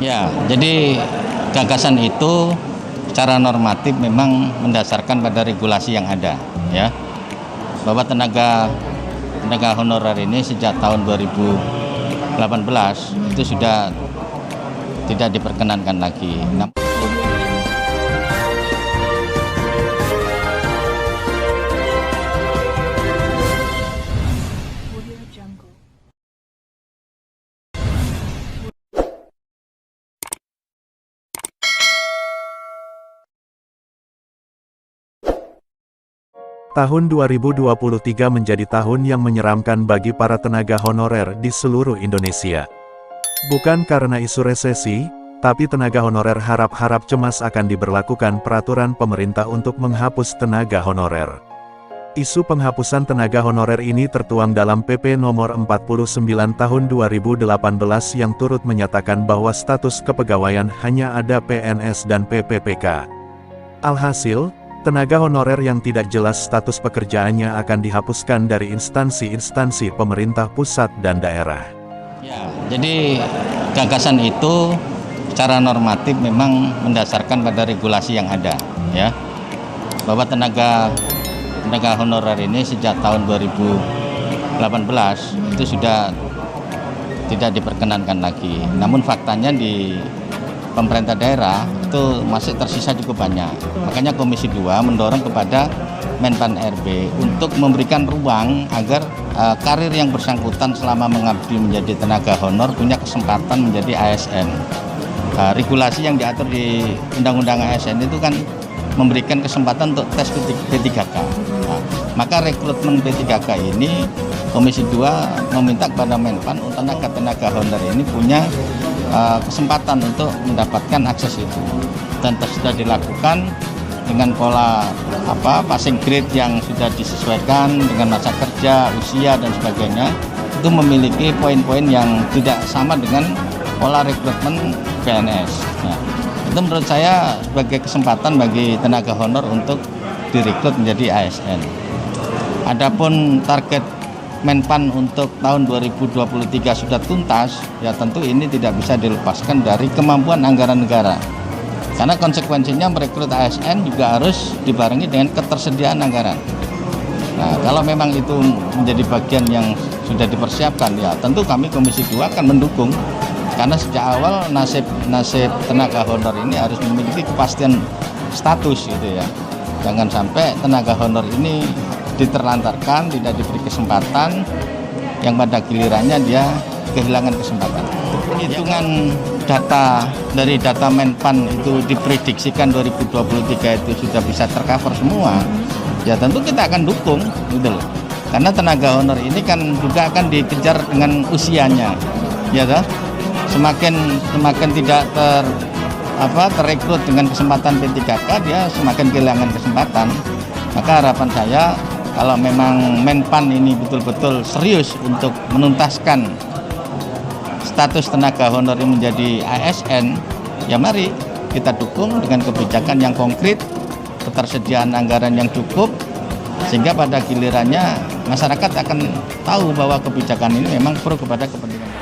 Ya, jadi gagasan itu secara normatif memang mendasarkan pada regulasi yang ada, ya. Bahwa tenaga honorer ini sejak tahun 2018 itu sudah tidak diperkenankan lagi. Tahun 2023 menjadi tahun yang menyeramkan bagi para tenaga honorer di seluruh Indonesia. Bukan karena isu resesi, tapi tenaga honorer harap-harap cemas akan diberlakukan peraturan pemerintah untuk menghapus tenaga honorer. Isu penghapusan tenaga honorer ini tertuang dalam PP nomor 49 tahun 2018 yang turut menyatakan bahwa status kepegawaian hanya ada PNS dan PPPK. Alhasil, tenaga honorer yang tidak jelas status pekerjaannya akan dihapuskan dari instansi-instansi pemerintah pusat dan daerah. Ya, jadi gagasan itu secara normatif memang mendasarkan pada regulasi yang ada, ya. Bahwa tenaga honorer ini sejak tahun 2018 itu sudah tidak diperkenankan lagi. Namun faktanya di pemerintah daerah itu masih tersisa cukup banyak. Makanya Komisi 2 mendorong kepada Menpan RB untuk memberikan ruang agar karir yang bersangkutan selama mengabdi menjadi tenaga honor punya kesempatan menjadi ASN. Regulasi yang diatur di Undang-Undang ASN itu kan memberikan kesempatan untuk tes P3K. Maka rekrutmen P3K ini Komisi 2 meminta kepada Menpan tenaga honor ini punya kesempatan untuk mendapatkan akses itu, dan sudah dilakukan dengan pola passing grade yang sudah disesuaikan dengan masa kerja, usia dan sebagainya. Itu memiliki poin-poin yang tidak sama dengan pola rekrutmen PNS. Nah, itu menurut saya sebagai kesempatan bagi tenaga honor untuk direkrut menjadi ASN. Adapun target Menpan untuk tahun 2023 sudah tuntas, ya tentu ini tidak bisa dilepaskan dari kemampuan anggaran negara. Karena konsekuensinya merekrut ASN juga harus dibarengi dengan ketersediaan anggaran. Nah, kalau memang itu menjadi bagian yang sudah dipersiapkan, ya tentu kami Komisi 2 akan mendukung. Karena sejak awal nasib tenaga honor ini harus memiliki kepastian status gitu ya. Jangan sampai tenaga honor ini diterlantarkan, tidak diberi kesempatan, yang pada gilirannya dia kehilangan kesempatan. Hitungan data dari data Menpan itu diprediksikan 2023 itu sudah bisa tercover semua, ya tentu kita akan dukung gitu loh. Karena tenaga honor ini kan juga akan dikejar dengan usianya, ya toh. Semakin tidak terrekrut dengan kesempatan P3K, dia semakin kehilangan kesempatan. Maka harapan saya, kalau memang Menpan ini betul-betul serius untuk menuntaskan status tenaga honor ini menjadi ASN, ya mari kita dukung dengan kebijakan yang konkret, ketersediaan anggaran yang cukup, sehingga pada gilirannya masyarakat akan tahu bahwa kebijakan ini memang pro kepada kepentingan.